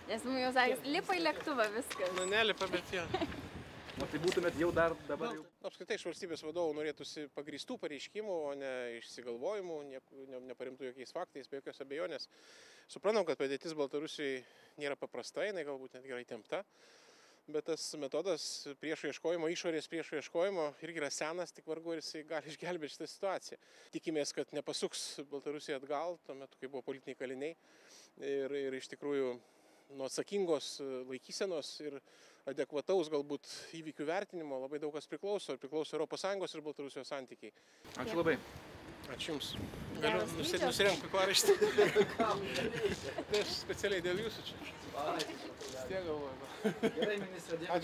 Nes mums jau sakys, lipa į lėktuvą viskas. Nu, nelipa, bet jo. O tai būtumėt jau dabar jau... Apskritai iš valstybės vadovų norėtųsi pagrįstų pareiškimų, o ne išsigalvojimų, neparemtų jokiais faktais, be jokios abejonės. Suprantam, kad padėtis Baltarusijoje nėra paprasta, jinai galbūt net gerai įtempta. Bet tas metodas priešo ieškojimo, išorės priešo ieškojimo irgi yra senas, tik vargu ir jisai gali išgelbėti šitą situaciją. Tikimės, kad nepasuks Baltarusija atgal, tuo metu, kai buvo politiniai kaliniai. Ir iš tikrųjų nuo atsakingos laikysenos ir adekvataus galbūt įvykių vertinimo labai daug kas priklauso. Ir priklauso ES ir Baltarusijos santykiai. Ačiū labai. Ačiū Jums. Galiu nusiremti kaklaraištį. Tai aš specialiai dėl Jūsų čia. Tiek galvoju. Gerai, ministrė, dėkui.